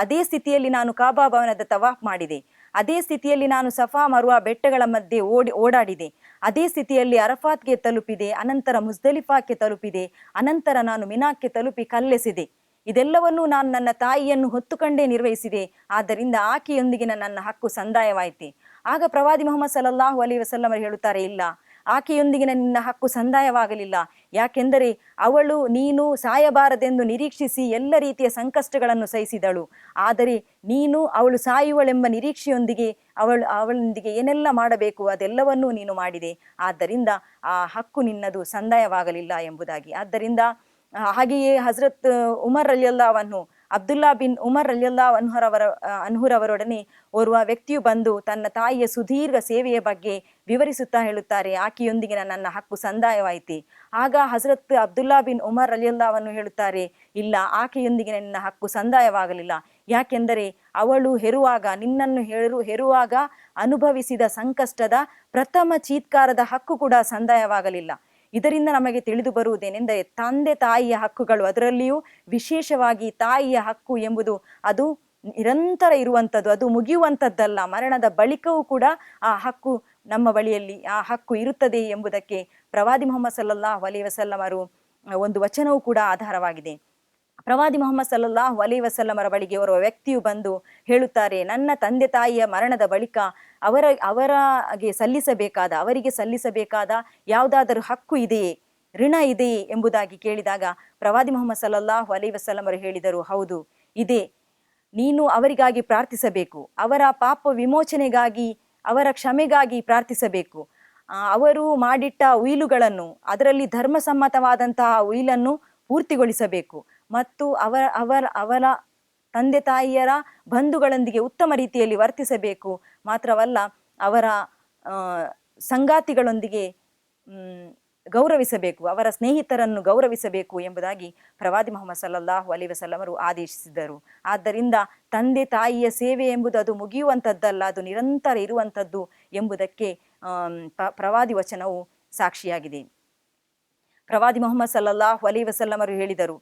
ಅದೇ ಸ್ಥಿತಿಯಲ್ಲಿ ನಾನು ಕಾಬಾ ಭವನದ ತವಾಫ್ ಮಾಡಿದೆ. ಅದೇ ಸ್ಥಿತಿಯಲ್ಲಿ ನಾನು ಸಫಾ ಮರುವ ಬೆಟ್ಟಗಳ ಮಧ್ಯೆ ಓಡಾಡಿದೆ. ಅದೇ ಸ್ಥಿತಿಯಲ್ಲಿ ಅರಫಾತ್ಗೆ ತಲುಪಿದೆ, ಅನಂತರ ಮುಸ್ದಲಿಫಾಕ್ಕೆ ತಲುಪಿದೆ, ಅನಂತರ ನಾನು ಮಿನಾಕ್ಕೆ ತಲುಪಿ ಕಲ್ಲೆಸೆದೆ. ಇದೆಲ್ಲವನ್ನೂ ನಾನು ನನ್ನ ತಾಯಿಯನ್ನು ಹೊತ್ತುಕೊಂಡೇ ನಿರ್ವಹಿಸಿದೆ. ಆದ್ದರಿಂದ ಆಕೆಯೊಂದಿಗಿನ ನನ್ನ ಹಕ್ಕು ಸಂದಾಯವಾಯಿತೆ. ಆಗ ಪ್ರವಾದಿ ಮುಹಮ್ಮದ್ ಸಲ್ಲಲ್ಲಾಹು ಅಲೈಹಿ ವಸಲ್ಲಮರು ಹೇಳುತ್ತಾರೆ, ಇಲ್ಲ, ಆಕೆಯೊಂದಿಗಿನ ನಿನ್ನ ಹಕ್ಕು ಸಂದಾಯವಾಗಲಿಲ್ಲ. ಯಾಕೆಂದರೆ ಅವಳು ನೀನು ಸಾಯಬಾರದೆಂದು ನಿರೀಕ್ಷಿಸಿ ಎಲ್ಲ ರೀತಿಯ ಸಂಕಷ್ಟಗಳನ್ನು ಸಹಿಸಿದಳು. ಆದರೆ ನೀನು ಅವಳು ಸಾಯುವಳೆಂಬ ನಿರೀಕ್ಷೆಯೊಂದಿಗೆ ಅವಳೊಂದಿಗೆ ಏನೆಲ್ಲ ಮಾಡಬೇಕು ಅದೆಲ್ಲವನ್ನೂ ನೀನು ಮಾಡಿದೆ. ಆದ್ದರಿಂದ ಆ ಹಕ್ಕು ನಿನ್ನದು ಸಂದಾಯವಾಗಲಿಲ್ಲ ಎಂಬುದಾಗಿ. ಆದ್ದರಿಂದ ಹಾಗೆಯೇ ಹಜರತ್ ಉಮರ್ ರಲಿಯಲ್ಲಾಹು ಅನ್ಹು, ಅಬ್ದುಲ್ಲಾ ಬಿನ್ ಉಮರ್ ರಲಿಯಲ್ಲಾಹು ಅನ್ಹುರವರೊಡನೆ ಓರ್ವ ವ್ಯಕ್ತಿಯು ಬಂದು ತನ್ನ ತಾಯಿಯ ಸುದೀರ್ಘ ಸೇವೆಯ ಬಗ್ಗೆ ವಿವರಿಸುತ್ತಾ ಹೇಳುತ್ತಾರೆ, ಆಕೆಯೊಂದಿಗಿನ ನನ್ನ ಹಕ್ಕು ಸಂದಾಯವಾಯಿತೆ. ಆಗ ಹಜರತ್ ಅಬ್ದುಲ್ಲಾ ಬಿನ್ ಉಮರ್ ರಲಿಯಲ್ಲಾಹು ಅನ್ಹು ಹೇಳುತ್ತಾರೆ, ಇಲ್ಲ, ಆಕೆಯೊಂದಿಗಿನ ನಿನ್ನ ಹಕ್ಕು ಸಂದಾಯವಾಗಲಿಲ್ಲ. ಯಾಕೆಂದರೆ ಅವಳು ನಿನ್ನನ್ನು ಹೆರುವಾಗ ಅನುಭವಿಸಿದ ಸಂಕಷ್ಟದ ಪ್ರಥಮ ಚೀತ್ಕಾರದ ಹಕ್ಕು ಕೂಡ ಸಂದಾಯವಾಗಲಿಲ್ಲ. ಇದರಿಂದ ನಮಗೆ ತಿಳಿದು ಬರುವುದೇನೆಂದರೆ ತಂದೆ ತಾಯಿಯ ಹಕ್ಕುಗಳು, ಅದರಲ್ಲಿಯೂ ವಿಶೇಷವಾಗಿ ತಾಯಿಯ ಹಕ್ಕು ಎಂಬುದು ಅದು ನಿರಂತರ ಇರುವಂಥದ್ದು, ಅದು ಮುಗಿಯುವಂಥದ್ದಲ್ಲ. ಮರಣದ ಬಳಿಕವೂ ಕೂಡ ಆ ಹಕ್ಕು ನಮ್ಮ ಬಳಿಯಲ್ಲಿ ಆ ಹಕ್ಕು ಇರುತ್ತದೆ ಎಂಬುದಕ್ಕೆ ಪ್ರವಾದಿ ಮುಹಮ್ಮದ್ ಸಲ್ಲಲ್ಲಾಹು ಅಲೈಹಿ ವಸಲ್ಲಮರು ಒಂದು ವಚನವೂ ಕೂಡ ಆಧಾರವಾಗಿದೆ. ಪ್ರವಾದಿ ಮುಹಮ್ಮದ್ ಸಲ್ಲಲ್ಲಾಹು ಅಲೈಹಿ ವಸಲ್ಲಮರ ಬಳಿಗೆ ಓರ್ವ ವ್ಯಕ್ತಿಯು ಬಂದು ಹೇಳುತ್ತಾರೆ, ನನ್ನ ತಂದೆ ತಾಯಿಯ ಮರಣದ ಬಳಿಕ ಅವರಿಗೆ ಸಲ್ಲಿಸಬೇಕಾದ ಯಾವುದಾದರೂ ಹಕ್ಕು ಇದೆಯೇ, ಋಣ ಇದೆಯೇ ಎಂಬುದಾಗಿ ಕೇಳಿದಾಗ ಪ್ರವಾದಿ ಮುಹಮ್ಮದ್ ಸಲ್ಲಲ್ಲಾಹು ಅಲೈಹಿ ವಸಲ್ಲಮರು ಹೇಳಿದರು, ಹೌದು ಇದೆ. ನೀನು ಅವರಿಗಾಗಿ ಪ್ರಾರ್ಥಿಸಬೇಕು, ಅವರ ಪಾಪ ವಿಮೋಚನೆಗಾಗಿ, ಅವರ ಕ್ಷಮೆಗಾಗಿ ಪ್ರಾರ್ಥಿಸಬೇಕು. ಅವರು ಮಾಡಿಟ್ಟ ಉಯಿಲುಗಳನ್ನು, ಅದರಲ್ಲಿ ಧರ್ಮಸಮ್ಮತವಾದಂತಹ ಉಯಿಲನ್ನು ಪೂರ್ತಿಗೊಳಿಸಬೇಕು ಮತ್ತು ಅವರ ತಂದೆ ತಾಯಿಯರ ಬಂಧುಗಳೊಂದಿಗೆ ಉತ್ತಮ ರೀತಿಯಲ್ಲಿ ವರ್ತಿಸಬೇಕು. ಮಾತ್ರವಲ್ಲ, ಅವರ ಸಂಗಾತಿಗಳೊಂದಿಗೆ ಗೌರವಿಸಬೇಕು, ಅವರ ಸ್ನೇಹಿತರನ್ನು ಗೌರವಿಸಬೇಕು ಎಂಬುದಾಗಿ ಪ್ರವಾದಿ ಮುಹಮ್ಮದ್ ಸಲ್ಲಲ್ಲಾಹು ಅಲೈಹಿ ವಸಲ್ಲಮರು ಆದೇಶಿಸಿದರು. ಆದ್ದರಿಂದ ತಂದೆ ತಾಯಿಯ ಸೇವೆ ಎಂಬುದು ಅದು ಮುಗಿಯುವಂಥದ್ದಲ್ಲ, ಅದು ನಿರಂತರ ಇರುವಂಥದ್ದು ಎಂಬುದಕ್ಕೆ ಪ್ರವಾದಿ ವಚನವು ಸಾಕ್ಷಿಯಾಗಿದೆ. ಪ್ರವಾದಿ ಮುಹಮ್ಮದ್ ಸಲ್ಲಲ್ಲಾಹು ಅಲೈಹಿ ವಸಲ್ಲಮರು ಹೇಳಿದರು,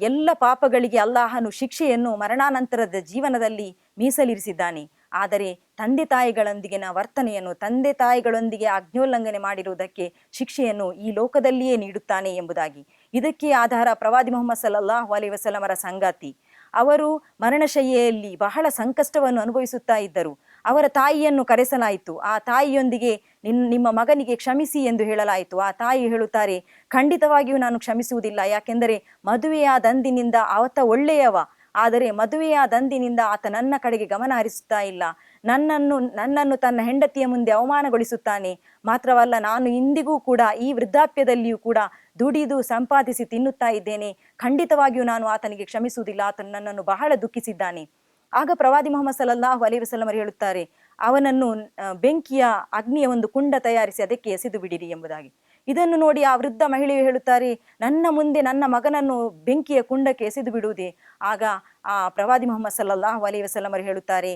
ಎಲ್ಲ ಪಾಪಗಳಿಗೆ ಅಲ್ಲಾಹನು ಶಿಕ್ಷೆಯನ್ನು ಮರಣಾನಂತರದ ಜೀವನದಲ್ಲಿ ಮೀಸಲಿರಿಸಿದ್ದಾನೆ. ಆದರೆ ತಂದೆ ತಾಯಿಗಳೊಂದಿಗಿನ ವರ್ತನೆಯನ್ನು, ತಂದೆ ತಾಯಿಗಳೊಂದಿಗೆ ಆಜ್ಞೋಲ್ಲಂಘನೆ ಮಾಡಿರುವುದಕ್ಕೆ ಶಿಕ್ಷೆಯನ್ನು ಈ ಲೋಕದಲ್ಲಿಯೇ ನೀಡುತ್ತಾನೆ ಎಂಬುದಾಗಿ. ಇದಕ್ಕೆ ಆಧಾರ ಪ್ರವಾದಿ ಮುಹಮ್ಮದ್ ಸಲ್ಲಲ್ಲಾಹು ಅಲೈಹಿ ವಸಲ್ಲಮರ ಸಂಗಾತಿ. ಅವರು ಮರಣಶಯ್ಯೆಯಲ್ಲಿ ಬಹಳ ಸಂಕಷ್ಟವನ್ನು ಅನುಭವಿಸುತ್ತಾ ಇದ್ದರು. ಅವರ ತಾಯಿಯನ್ನು ಕರೆಸಲಾಯಿತು. ಆ ತಾಯಿಯೊಂದಿಗೆ ನಿಮ್ಮ ಮಗನಿಗೆ ಕ್ಷಮಿಸಿ ಎಂದು ಹೇಳಲಾಯಿತು. ಆ ತಾಯಿ ಹೇಳುತ್ತಾರೆ, ಖಂಡಿತವಾಗಿಯೂ ನಾನು ಕ್ಷಮಿಸುವುದಿಲ್ಲ. ಯಾಕೆಂದರೆ ಮದುವೆಯಾದಂದಿನಿಂದ ಆತ ಒಳ್ಳೆಯವ, ಆದರೆ ಮದುವೆಯಾದಂದಿನಿಂದ ಆತ ನನ್ನ ಕಡೆಗೆ ಗಮನ ಹರಿಸುತ್ತಾ ಇಲ್ಲ, ನನ್ನನ್ನು ತನ್ನ ಹೆಂಡತಿಯ ಮುಂದೆ ಅವಮಾನಗೊಳಿಸುತ್ತಾನೆ. ಮಾತ್ರವಲ್ಲ, ನಾನು ಇಂದಿಗೂ ಕೂಡ ಈ ವೃದ್ಧಾಪ್ಯದಲ್ಲಿಯೂ ಕೂಡ ದುಡಿದು ಸಂಪಾದಿಸಿ ತಿನ್ನುತ್ತಾ ಇದ್ದೇನೆ. ಖಂಡಿತವಾಗಿಯೂ ನಾನು ಆತನಿಗೆ ಕ್ಷಮಿಸುವುದಿಲ್ಲ, ಆತನು ನನ್ನನ್ನು ಬಹಳ ದುಃಖಿಸಿದ್ದಾನೆ. ಆಗ ಪ್ರವಾದಿ ಮೊಹಮ್ಮದ್ ಸಲ್ಲಲ್ಲಾಹು ಅಲೈಹಿ ವಸಲ್ಲಂ ಹೇಳುತ್ತಾರೆ, ಅವನನ್ನು ಬೆಂಕಿಯ ಅಗ್ನಿಯ ಒಂದು ಕುಂಡ ತಯಾರಿಸಿ ಅದಕ್ಕೆ ಎಸೆದು ಬಿಡಿರಿ ಎಂಬುದಾಗಿ. ಇದನ್ನು ನೋಡಿ ಆ ವೃದ್ಧ ಮಹಿಳೆಯು ಹೇಳುತ್ತಾರೆ, ನನ್ನ ಮುಂದೆ ನನ್ನ ಮಗನನ್ನು ಬೆಂಕಿಯ ಕುಂಡಕ್ಕೆ ಎಸೆದು ಬಿಡುವುದೇ? ಆಗ ಆ ಪ್ರವಾದಿ ಮೊಹಮ್ಮದ್ ಸಲ್ಲಲ್ಲಾಹು ಅಲೈಹಿ ವಸಲ್ಲಂ ಹೇಳುತ್ತಾರೆ,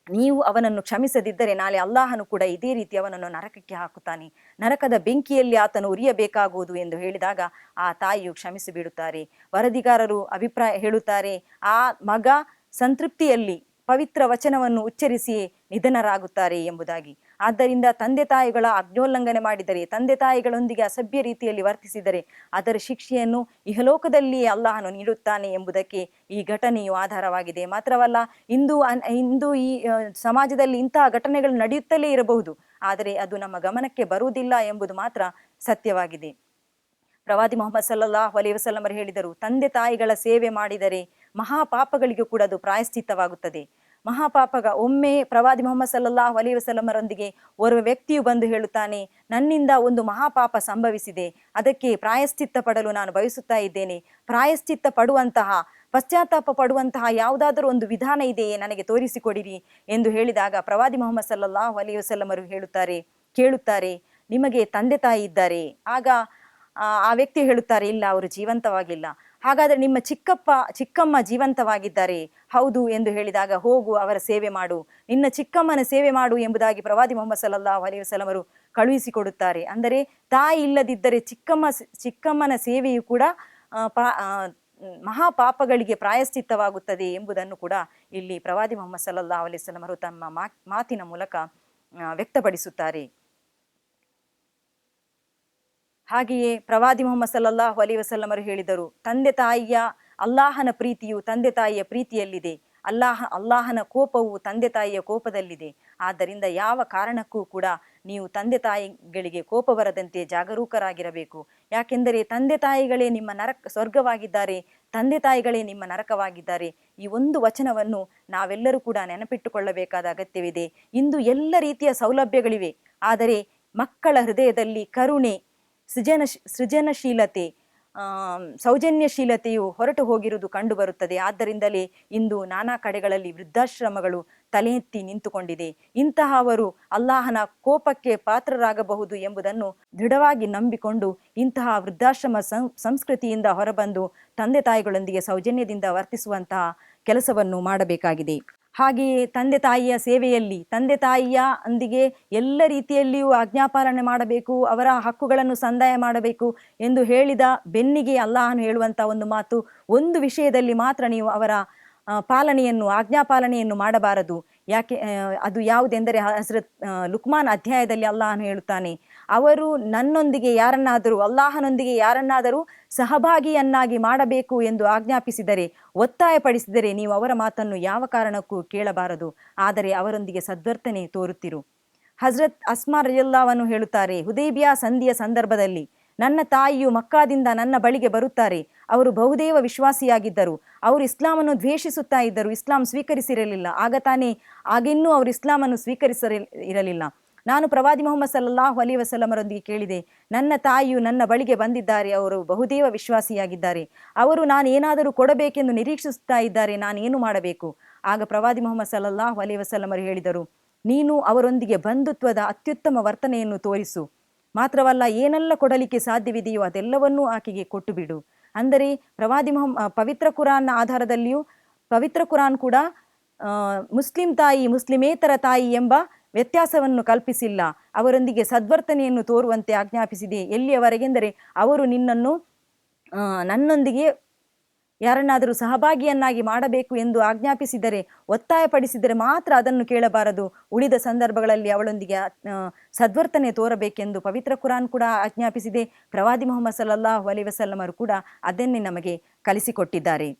ನೀವು ಅವನನ್ನು ಕ್ಷಮಿಸದಿದ್ದರೆ ನಾಳೆ ಅಲ್ಲಾಹನು ಕೂಡ ಇದೇ ರೀತಿ ಅವನನ್ನು ನರಕಕ್ಕೆ ಹಾಕುತ್ತಾನೆ, ನರಕದ ಬೆಂಕಿಯಲ್ಲಿ ಆತನು ಉರಿಯಬೇಕಾಗುವುದು ಎಂದು ಹೇಳಿದಾಗ ಆ ತಾಯಿಯು ಕ್ಷಮಿಸಿ ಬಿಡುತ್ತಾರೆ. ವರದಿಗಾರರು ಅಭಿಪ್ರಾಯ ಹೇಳುತ್ತಾರೆ, ಆ ಮಗ ಸಂತೃಪ್ತಿಯಲ್ಲಿ ಪವಿತ್ರ ವಚನವನ್ನು ಉಚ್ಚರಿಸಿ ನಿಧನರಾಗುತ್ತಾರೆ ಎಂಬುದಾಗಿ. ಆದ್ದರಿಂದ ತಂದೆ ತಾಯಿಗಳ ಆಜ್ಞೋಲ್ಲಂಘನೆ ಮಾಡಿದರೆ, ತಂದೆ ತಾಯಿಗಳೊಂದಿಗೆ ಅಸಭ್ಯ ರೀತಿಯಲ್ಲಿ ವರ್ತಿಸಿದರೆ ಅದರ ಶಿಕ್ಷೆಯನ್ನು ಇಹಲೋಕದಲ್ಲಿಯೇ ಅಲ್ಲಾಹನು ನೀಡುತ್ತಾನೆ ಎಂಬುದಕ್ಕೆ ಈ ಘಟನೆಯು ಆಧಾರವಾಗಿದೆ. ಮಾತ್ರವಲ್ಲ, ಇಂದು ಈ ಸಮಾಜದಲ್ಲಿ ಇಂತಹ ಘಟನೆಗಳು ನಡೆಯುತ್ತಲೇ ಇರಬಹುದು, ಆದರೆ ಅದು ನಮ್ಮ ಗಮನಕ್ಕೆ ಬರುವುದಿಲ್ಲ ಎಂಬುದು ಮಾತ್ರ ಸತ್ಯವಾಗಿದೆ. ಪ್ರವಾದಿ ಮೊಹಮ್ಮದ್ ಸಲ್ಲಲ್ಲಾಹು ಅಲೈಹಿ ವಸಲ್ಲಂ ಹೇಳಿದರು, ತಂದೆ ತಾಯಿಗಳ ಸೇವೆ ಮಾಡಿದರೆ ಮಹಾಪಾಪಗಳಿಗೂ ಕೂಡ ಅದು ಪ್ರಾಯಶ್ಚಿತ್ತವಾಗುತ್ತದೆ. ಒಮ್ಮೆ ಪ್ರವಾದಿ ಮೊಹಮ್ಮದ್ ಸಲ್ಲಲ್ಲಾಹು ಅಲೈಹಿ ವಸಲ್ಲಮರೊಂದಿಗೆ ಓರ್ವ ವ್ಯಕ್ತಿಯು ಬಂದು ಹೇಳುತ್ತಾನೆ, ನನ್ನಿಂದ ಒಂದು ಮಹಾಪಾಪ ಸಂಭವಿಸಿದೆ, ಅದಕ್ಕೆ ಪ್ರಾಯಶ್ಚಿತ್ತ ಪಡಲು ನಾನು ಬಯಸುತ್ತಾ ಇದ್ದೇನೆ. ಪ್ರಾಯಶ್ಚಿತ್ತ ಪಡುವಂತಹ, ಪಶ್ಚಾತ್ತಾಪ ಪಡುವಂತಹ ಯಾವುದಾದರೂ ಒಂದು ವಿಧಾನ ಇದೆಯೇ, ನನಗೆ ತೋರಿಸಿಕೊಡಿರಿ ಎಂದು ಹೇಳಿದಾಗ ಪ್ರವಾದಿ ಮೊಹಮ್ಮದ್ ಸಲ್ಲಲ್ಲಾಹು ಅಲೈಹಿ ವಸಲ್ಲಮರು ಕೇಳುತ್ತಾರೆ, ನಿಮಗೆ ತಂದೆ ತಾಯಿ ಇದ್ದಾರೆ? ಆಗ ಆ ವ್ಯಕ್ತಿ ಹೇಳುತ್ತಾರೆ, ಇಲ್ಲ, ಅವರು ಜೀವಂತವಾಗಿಲ್ಲ. ಹಾಗಾದರೆ ನಿಮ್ಮ ಚಿಕ್ಕಮ್ಮ ಜೀವಂತವಾಗಿದ್ದಾರೆ? ಹೌದು ಎಂದು ಹೇಳಿದಾಗ, ಹೋಗು, ಅವರ ಸೇವೆ ಮಾಡು, ನಿನ್ನ ಚಿಕ್ಕಮ್ಮನ ಸೇವೆ ಮಾಡು ಎಂಬುದಾಗಿ ಪ್ರವಾದಿ ಮೊಹಮ್ಮದ್ ಸಲ್ಲಲ್ಲಾಹು ಅಲೈಹಿ ವಸಲ್ಲಮರು ಕಳುಹಿಸಿಕೊಡುತ್ತಾರೆ. ಅಂದರೆ ತಾಯಿ ಇಲ್ಲದಿದ್ದರೆ ಚಿಕ್ಕಮ್ಮನ ಸೇವೆಯು ಕೂಡ ಮಹಾಪಾಪಗಳಿಗೆ ಪ್ರಾಯಶ್ಚಿತ್ತವಾಗುತ್ತದೆ ಎಂಬುದನ್ನು ಕೂಡ ಇಲ್ಲಿ ಪ್ರವಾದಿ ಮೊಹಮ್ಮದ್ ಸಲ್ಲಲ್ಲಾಹು ಅಲೈಹಿ ವಸಲ್ಲಮರು ತಮ್ಮ ಮಾತಿನ ಮೂಲಕ ವ್ಯಕ್ತಪಡಿಸುತ್ತಾರೆ. ಹಾಗೆಯೇ ಪ್ರವಾದಿ ಮೊಹಮ್ಮದ್ ಸಲ್ಲಲ್ಲಾಹು ಅಲೈಹಿ ವಸಲ್ಲಮರು ಹೇಳಿದರು, ಅಲ್ಲಾಹನ ಪ್ರೀತಿಯು ತಂದೆ ತಾಯಿಯ ಪ್ರೀತಿಯಲ್ಲಿದೆ, ಅಲ್ಲಾಹನ ಕೋಪವು ತಂದೆ ತಾಯಿಯ ಕೋಪದಲ್ಲಿದೆ. ಆದ್ದರಿಂದ ಯಾವ ಕಾರಣಕ್ಕೂ ಕೂಡ ನೀವು ತಂದೆ ತಾಯಿಗಳಿಗೆ ಕೋಪ ಬರದಂತೆ ಜಾಗರೂಕರಾಗಿರಬೇಕು. ಯಾಕೆಂದರೆ ತಂದೆ ತಾಯಿಗಳೇ ನಿಮ್ಮ ಸ್ವರ್ಗವಾಗಿದ್ದಾರೆ, ತಂದೆ ತಾಯಿಗಳೇ ನಿಮ್ಮ ನರಕವಾಗಿದ್ದಾರೆ. ಈ ಒಂದು ವಚನವನ್ನು ನಾವೆಲ್ಲರೂ ಕೂಡ ನೆನಪಿಟ್ಟುಕೊಳ್ಳಬೇಕಾದ ಅಗತ್ಯವಿದೆ. ಇಂದು ಎಲ್ಲ ರೀತಿಯ ಸೌಲಭ್ಯಗಳಿವೆ, ಆದರೆ ಮಕ್ಕಳ ಹೃದಯದಲ್ಲಿ ಕರುಣೆ, ಸೃಜನಶೀಲತೆ, ಸೌಜನ್ಯಶೀಲತೆಯು ಹೊರಟು ಹೋಗಿರುವುದು ಕಂಡುಬರುತ್ತದೆ. ಆದ್ದರಿಂದಲೇ ಇಂದು ನಾನಾ ಕಡೆಗಳಲ್ಲಿ ವೃದ್ಧಾಶ್ರಮಗಳು ತಲೆ ಎತ್ತಿ ನಿಂತುಕೊಂಡಿದೆ. ಇಂತಹವರು ಅಲ್ಲಾಹನ ಕೋಪಕ್ಕೆ ಪಾತ್ರರಾಗಬಹುದು ಎಂಬುದನ್ನು ದೃಢವಾಗಿ ನಂಬಿಕೊಂಡು ಇಂತಹ ವೃದ್ಧಾಶ್ರಮ ಸಂಸ್ಕೃತಿಯಿಂದ ಹೊರಬಂದು ತಂದೆ ತಾಯಿಗಳೊಂದಿಗೆ ಸೌಜನ್ಯದಿಂದ ವರ್ತಿಸುವಂತಹ ಕೆಲಸವನ್ನು ಮಾಡಬೇಕಾಗಿದೆ. ಹಾಗೆಯೇ ತಂದೆ ತಾಯಿಯ ಸೇವೆಯಲ್ಲಿ ತಂದೆ ತಾಯಿಯೊಂದಿಗೆ ಎಲ್ಲ ರೀತಿಯಲ್ಲಿಯೂ ಆಜ್ಞಾಪಾಲನೆ ಮಾಡಬೇಕು, ಅವರ ಹಕ್ಕುಗಳನ್ನು ಸಂದಾಯ ಮಾಡಬೇಕು ಎಂದು ಹೇಳಿದ ಬೆನ್ನಿಗೆ ಅಲ್ಲಾಹನು ಹೇಳುವಂಥ ಒಂದು ಮಾತು, ಒಂದು ವಿಷಯದಲ್ಲಿ ಮಾತ್ರ ನೀವು ಅವರ ಆಜ್ಞಾಪಾಲನೆಯನ್ನು ಮಾಡಬಾರದು. ಅದು ಯಾವುದೆಂದರೆ ಹಜರತ್ ಲುಕ್ಮಾನ್ ಅಧ್ಯಾಯದಲ್ಲಿ ಅಲ್ಲಾಹನು ಹೇಳುತ್ತಾನೆ, ಅವರು ನನ್ನೊಂದಿಗೆ ಅಲ್ಲಾಹನೊಂದಿಗೆ ಯಾರನ್ನಾದರೂ ಸಹಭಾಗಿಯನ್ನಾಗಿ ಮಾಡಬೇಕು ಎಂದು ಆಜ್ಞಾಪಿಸಿದರೆ, ಒತ್ತಾಯಪಡಿಸಿದರೆ ನೀವು ಅವರ ಮಾತನ್ನು ಯಾವ ಕಾರಣಕ್ಕೂ ಕೇಳಬಾರದು, ಆದರೆ ಅವರೊಂದಿಗೆ ಸದ್ವರ್ತನೆ ತೋರುತ್ತಿರು. ಹಜರತ್ ಅಸ್ಮಾ ರಲಿಯಲ್ಲಾಹು ಅನ್ಹಾ ಹೇಳುತ್ತಾರೆ, ಹುದೈಬಿಯಾ ಸಂಧಿಯ ಸಂದರ್ಭದಲ್ಲಿ ನನ್ನ ತಾಯಿಯು ಮಕ್ಕಾದಿಂದ ನನ್ನ ಬಳಿಗೆ ಬರುತ್ತಾರೆ. ಅವರು ಬಹುದೇವ ವಿಶ್ವಾಸಿಯಾಗಿದ್ದರು. ಅವರು ಇಸ್ಲಾಮನ್ನು ದ್ವೇಷಿಸುತ್ತಾ ಇದ್ದರು, ಇಸ್ಲಾಂ ಸ್ವೀಕರಿಸಿರಲಿಲ್ಲ. ಆಗಿನ್ನೂ ಅವರು ಇಸ್ಲಾಮನ್ನು ಸ್ವೀಕರಿಸಿರಲಿಲ್ಲ. ನಾನು ಪ್ರವಾದಿ ಮೊಹಮ್ಮದ್ ಸಲ್ಲಲ್ಲಾಹು ಅಲೈಹಿ ವಸಲ್ಲಮರೊಂದಿಗೆ ಕೇಳಿದೆ, ನನ್ನ ತಾಯಿಯು ನನ್ನ ಬಳಿಗೆ ಬಂದಿದ್ದಾರೆ, ಅವರು ಬಹುದೇವ ವಿಶ್ವಾಸಿಯಾಗಿದ್ದಾರೆ, ಅವರು ನಾನು ಏನಾದರೂ ಕೊಡಬೇಕೆಂದು ನಿರೀಕ್ಷಿಸುತ್ತಾ ಇದ್ದಾರೆ, ನಾನೇನು ಮಾಡಬೇಕು? ಆಗ ಪ್ರವಾದಿ ಮೊಹಮ್ಮದ್ ಸಲ್ಲಲ್ಲಾಹು ಅಲೈಹಿ ವಸಲ್ಲಮರು ಹೇಳಿದರು, ನೀನು ಅವರೊಂದಿಗೆ ಬಂಧುತ್ವದ ಅತ್ಯುತ್ತಮ ವರ್ತನೆಯನ್ನು ತೋರಿಸು. ಮಾತ್ರವಲ್ಲ, ಏನೆಲ್ಲ ಕೊಡಲಿಕ್ಕೆ ಸಾಧ್ಯವಿದೆಯೋ ಅದೆಲ್ಲವನ್ನೂ ಆಕೆಗೆ ಕೊಟ್ಟು ಬಿಡು. ಅಂದರೆ ಪವಿತ್ರ ಕುರಾನ್ನ ಆಧಾರದಲ್ಲಿಯೂ ಪವಿತ್ರ ಕುರಾನ್ ಕೂಡ ಮುಸ್ಲಿಂ ತಾಯಿ, ಮುಸ್ಲಿಮೇತರ ತಾಯಿ ಎಂಬ ವ್ಯತ್ಯಾಸವನ್ನು ಕಲ್ಪಿಸಿಲ್ಲ. ಅವರೊಂದಿಗೆ ಸದ್ವರ್ತನೆಯನ್ನು ತೋರುವಂತೆ ಆಜ್ಞಾಪಿಸಿದೆ. ಎಲ್ಲಿಯವರೆಗೆಂದರೆ ಅವರು ನನ್ನೊಂದಿಗೆ ಯಾರನ್ನಾದರೂ ಸಹಭಾಗಿಯನ್ನಾಗಿ ಮಾಡಬೇಕು ಎಂದು ಆಜ್ಞಾಪಿಸಿದರೆ, ಒತ್ತಾಯಪಡಿಸಿದರೆ ಮಾತ್ರ ಅದನ್ನು ಕೇಳಬಾರದು. ಉಳಿದ ಸಂದರ್ಭಗಳಲ್ಲಿ ಅವಳೊಂದಿಗೆ ಸದ್ವರ್ತನೆ ತೋರಬೇಕೆಂದು ಪವಿತ್ರ ಕುರಾನ್ ಕೂಡ ಆಜ್ಞಾಪಿಸಿದೆ. ಪ್ರವಾದಿ ಮೊಹಮ್ಮದ್ ಸಲ್ಲಲ್ಲಾಹು ಅಲೈಹಿ ವಸಲ್ಲಮರು ಕೂಡ ಅದನ್ನೇ ನಮಗೆ ಕಲಿಸಿಕೊಟ್ಟಿದ್ದಾರೆ.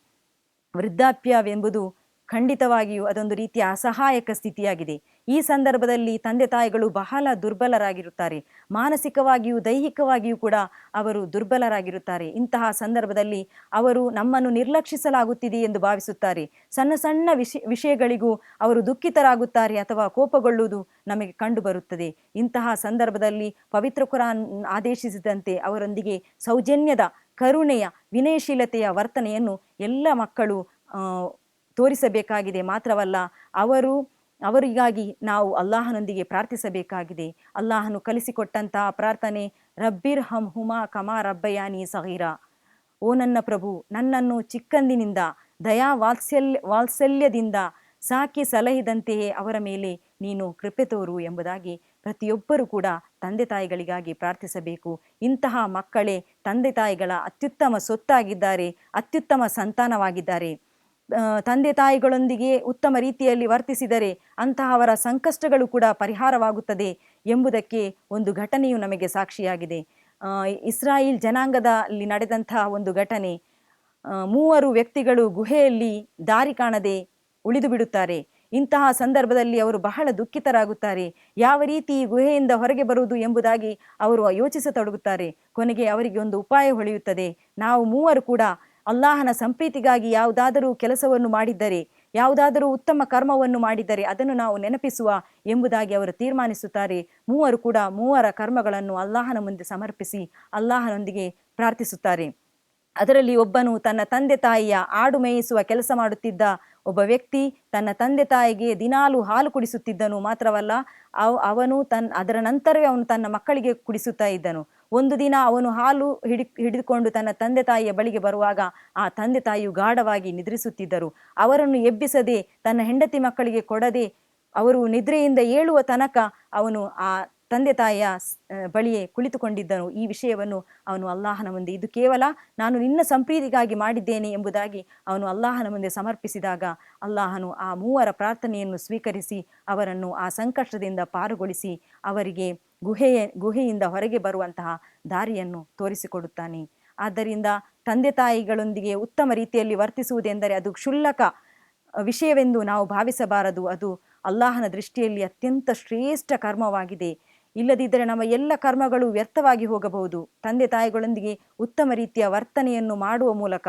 ವೃದ್ಧಾಪ್ಯವೆಂಬುದು ಖಂಡಿತವಾಗಿಯೂ ಅದೊಂದು ರೀತಿಯ ಅಸಹಾಯಕ ಸ್ಥಿತಿಯಾಗಿದೆ. ಈ ಸಂದರ್ಭದಲ್ಲಿ ತಂದೆ ತಾಯಿಗಳು ಬಹಳ ದುರ್ಬಲರಾಗಿರುತ್ತಾರೆ, ಮಾನಸಿಕವಾಗಿಯೂ ದೈಹಿಕವಾಗಿಯೂ ಕೂಡ ಅವರು ದುರ್ಬಲರಾಗಿರುತ್ತಾರೆ. ಇಂತಹ ಸಂದರ್ಭದಲ್ಲಿ ಅವರು ನಮ್ಮನ್ನು ನಿರ್ಲಕ್ಷಿಸಲಾಗುತ್ತಿದೆ ಎಂದು ಭಾವಿಸುತ್ತಾರೆ. ಸಣ್ಣ ಸಣ್ಣ ವಿಷಯಗಳಿಗೂ ಅವರು ದುಃಖಿತರಾಗುತ್ತಾರೆ ಅಥವಾ ಕೋಪಗೊಳ್ಳುವುದು ನಮಗೆ ಕಂಡುಬರುತ್ತದೆ. ಇಂತಹ ಸಂದರ್ಭದಲ್ಲಿ ಪವಿತ್ರ ಕುರಾನ್ ಆದೇಶಿಸಿದಂತೆ ಅವರೊಂದಿಗೆ ಸೌಜನ್ಯದ, ಕರುಣೆಯ, ವಿನಯಶೀಲತೆಯ ವರ್ತನೆಯನ್ನು ಎಲ್ಲ ಮಕ್ಕಳು ತೋರಿಸಬೇಕಾಗಿದೆ. ಮಾತ್ರವಲ್ಲ, ಅವರಿಗಾಗಿ ನಾವು ಅಲ್ಲಾಹನೊಂದಿಗೆ ಪ್ರಾರ್ಥಿಸಬೇಕಾಗಿದೆ. ಅಲ್ಲಾಹನು ಕಲಿಸಿಕೊಟ್ಟಂತಹ ಪ್ರಾರ್ಥನೆ ರಬ್ಬಿರ್ ಹಮ್ ಹುಮಾ ಕಮಾ ರಬ್ಬಯಾನಿ ಸಗೀರಾ. ಓ ನನ್ನ ಪ್ರಭು, ನನ್ನನ್ನು ಚಿಕ್ಕಂದಿನಿಂದ ವಾತ್ಸಲ್ಯದಿಂದ ಸಾಕಿ ಸಲಹಿದಂತೆಯೇ ಅವರ ಮೇಲೆ ನೀನು ಕೃಪೆ ತೋರು ಎಂಬುದಾಗಿ ಪ್ರತಿಯೊಬ್ಬರೂ ಕೂಡ ತಂದೆ ತಾಯಿಗಳಿಗಾಗಿ ಪ್ರಾರ್ಥಿಸಬೇಕು. ಇಂತಹ ಮಕ್ಕಳೇ ತಂದೆ ತಾಯಿಗಳ ಅತ್ಯುತ್ತಮ ಸೊತ್ತಾಗಿದ್ದಾರೆ, ಅತ್ಯುತ್ತಮ ಸಂತಾನವಾಗಿದ್ದಾರೆ. ತಂದೆ ತಾಯಿಗಳೊಂದಿಗೆ ಉತ್ತಮ ರೀತಿಯಲ್ಲಿ ವರ್ತಿಸಿದರೆ ಅಂತಹವರ ಸಂಕಷ್ಟಗಳು ಕೂಡ ಪರಿಹಾರವಾಗುತ್ತದೆ ಎಂಬುದಕ್ಕೆ ಒಂದು ಘಟನೆಯು ನಮಗೆ ಸಾಕ್ಷಿಯಾಗಿದೆ. ಇಸ್ರಾಯೇಲ್ ಜನಾಂಗದಲ್ಲಿ ನಡೆದಂತಹ ಒಂದು ಘಟನೆ. 3 ವ್ಯಕ್ತಿಗಳು ಗುಹೆಯಲ್ಲಿ ದಾರಿ ಕಾಣದೆ ಉಳಿದು ಬಿಡುತ್ತಾರೆ. ಇಂತಹ ಸಂದರ್ಭದಲ್ಲಿ ಅವರು ಬಹಳ ದುಃಖಿತರಾಗುತ್ತಾರೆ. ಯಾವ ರೀತಿ ಈ ಗುಹೆಯಿಂದ ಹೊರಗೆ ಬರುವುದು ಎಂಬುದಾಗಿ ಅವರು ಯೋಚಿಸತೊಡಗುತ್ತಾರೆ. ಕೊನೆಗೆ ಅವರಿಗೆ ಒಂದು ಉಪಾಯ ಹೊಳೆಯುತ್ತದೆ. ನಾವು 3 ಕೂಡ ಅಲ್ಲಾಹನ ಸಂಪ್ರೀತಿಗಾಗಿ ಯಾವುದಾದರೂ ಕೆಲಸವನ್ನು ಮಾಡಿದ್ದರೆ, ಯಾವುದಾದರೂ ಉತ್ತಮ ಕರ್ಮವನ್ನು ಮಾಡಿದ್ದರೆ ಅದನ್ನು ನಾವು ನೆನಪಿಸುವ ಎಂಬುದಾಗಿ ಅವರು ತೀರ್ಮಾನಿಸುತ್ತಾರೆ. 3 ಕೂಡ 3 ಕರ್ಮಗಳನ್ನು ಅಲ್ಲಾಹನ ಮುಂದೆ ಸಮರ್ಪಿಸಿ ಅಲ್ಲಾಹನೊಂದಿಗೆ ಪ್ರಾರ್ಥಿಸುತ್ತಾರೆ. ಅದರಲ್ಲಿ ಒಬ್ಬನು ತನ್ನ ತಂದೆ ತಾಯಿಯ ಆಡು ಮೇಯಿಸುವ ಕೆಲಸ ಮಾಡುತ್ತಿದ್ದ ಒಬ್ಬ ವ್ಯಕ್ತಿ ತನ್ನ ತಂದೆ ತಾಯಿಗೆ ದಿನಾಲು ಹಾಲು ಕುಡಿಸುತ್ತಿದ್ದನು. ಮಾತ್ರವಲ್ಲ, ಅವನು ಅದರ ನಂತರವೇ ಅವನು ತನ್ನ ಮಕ್ಕಳಿಗೆ ಕುಡಿಸುತ್ತಾ ಇದ್ದನು. ಒಂದು ದಿನ ಅವನು ಹಾಲು ಹಿಡಿದುಕೊಂಡು ತನ್ನ ತಂದೆ ತಾಯಿಯ ಬಳಿಗೆ ಬರುವಾಗ ಆ ತಂದೆ ತಾಯಿಯು ಗಾಢವಾಗಿ ನಿದ್ರಿಸುತ್ತಿದ್ದರು. ಅವರನ್ನು ಎಬ್ಬಿಸದೆ ತನ್ನ ಹೆಂಡತಿ ಮಕ್ಕಳಿಗೆ ಕೊಡದೆ ಅವರು ನಿದ್ರೆಯಿಂದ ಏಳುವ ತನಕ ಅವನು ಆ ತಂದೆ ತಾಯಿಯ ಬಳಿಯೇ ಕುಳಿತುಕೊಂಡಿದ್ದನು. ಈ ವಿಷಯವನ್ನು ಅವನು ಅಲ್ಲಾಹನ ಮುಂದೆ, ಇದು ಕೇವಲ ನಾನು ನಿನ್ನ ಸಂಪ್ರೀತಿಗಾಗಿ ಮಾಡಿದ್ದೇನೆ ಎಂಬುದಾಗಿ ಅವನು ಅಲ್ಲಾಹನ ಮುಂದೆ ಸಮರ್ಪಿಸಿದಾಗ ಅಲ್ಲಾಹನು ಆ 3 ಪ್ರಾರ್ಥನೆಯನ್ನು ಸ್ವೀಕರಿಸಿ ಅವರನ್ನು ಆ ಸಂಕಷ್ಟದಿಂದ ಪಾರುಗೊಳಿಸಿ ಅವರಿಗೆ ಗುಹೆಯಿಂದ ಹೊರಗೆ ಬರುವಂತಹ ದಾರಿಯನ್ನು ತೋರಿಸಿಕೊಡುತ್ತಾನೆ. ಆದ್ದರಿಂದ ತಂದೆ ತಾಯಿಗಳೊಂದಿಗೆ ಉತ್ತಮ ರೀತಿಯಲ್ಲಿ ವರ್ತಿಸುವುದೆಂದರೆ ಅದು ಕ್ಷುಲ್ಲಕ ವಿಷಯವೆಂದು ನಾವು ಭಾವಿಸಬಾರದು. ಅದು ಅಲ್ಲಾಹನ ದೃಷ್ಟಿಯಲ್ಲಿ ಅತ್ಯಂತ ಶ್ರೇಷ್ಠ ಕರ್ಮವಾಗಿದೆ. ಇಲ್ಲದಿದ್ದರೆ ನಮ್ಮ ಎಲ್ಲ ಕರ್ಮಗಳು ವ್ಯರ್ಥವಾಗಿ ಹೋಗಬಹುದು. ತಂದೆ ತಾಯಿಗಳೊಂದಿಗೆ ಉತ್ತಮ ರೀತಿಯ ವರ್ತನೆಯನ್ನು ಮಾಡುವ ಮೂಲಕ,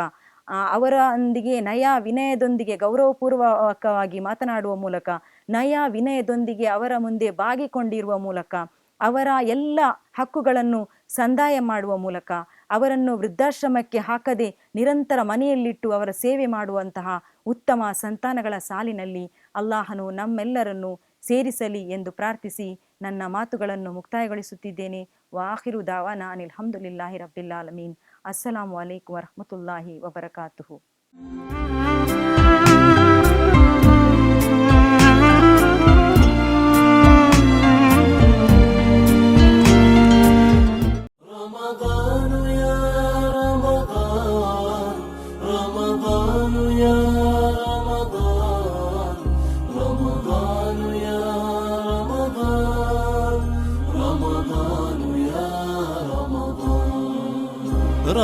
ಅವರೊಂದಿಗೆ ನಯ ವಿನಯದೊಂದಿಗೆ ಗೌರವಪೂರ್ವಕವಾಗಿ ಮಾತನಾಡುವ ಮೂಲಕ, ನಯ ವಿನಯದೊಂದಿಗೆ ಅವರ ಮುಂದೆ ಬಾಗಿಕೊಂಡಿರುವ ಮೂಲಕ, ಅವರ ಎಲ್ಲ ಹಕ್ಕುಗಳನ್ನು ಸಂದಾಯ ಮಾಡುವ ಮೂಲಕ, ಅವರನ್ನು ವೃದ್ಧಾಶ್ರಮಕ್ಕೆ ಹಾಕದೆ ನಿರಂತರ ಮನೆಯಲ್ಲಿಟ್ಟು ಅವರ ಸೇವೆ ಮಾಡುವಂತಹ ಉತ್ತಮ ಸಂತಾನಗಳ ಸಾಲಿನಲ್ಲಿ ಅಲ್ಲಾಹನು ನಮ್ಮೆಲ್ಲರನ್ನು ಸೇರಿಸಲಿ ಎಂದು ಪ್ರಾರ್ಥಿಸಿ ನನ್ನ ಮಾತುಗಳನ್ನು ಮುಕ್ತಾಯಗೊಳಿಸುತ್ತಿದ್ದೇನೆ. ವಾಖಿರು ದಾವಾನಾ ಅನಿಲ್ ಹಮ್ದುಲಿಲ್ಲಾಹಿ ರಬ್ಬಿಲ್ ಆಲಮೀನ್. ಅಸ್ಸಲಾಮು ಅಲೈಕುಂ ವರಹಮತುಲ್ಲಾಹಿ ವಬರಕಾತುಹು.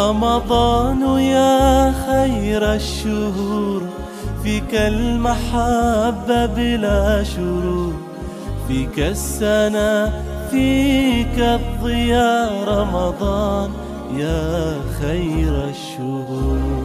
رمضان يا خير الشهور فيك المحبة بلا شرور فيك السنة فيك الضياء رمضان يا خير الشهور.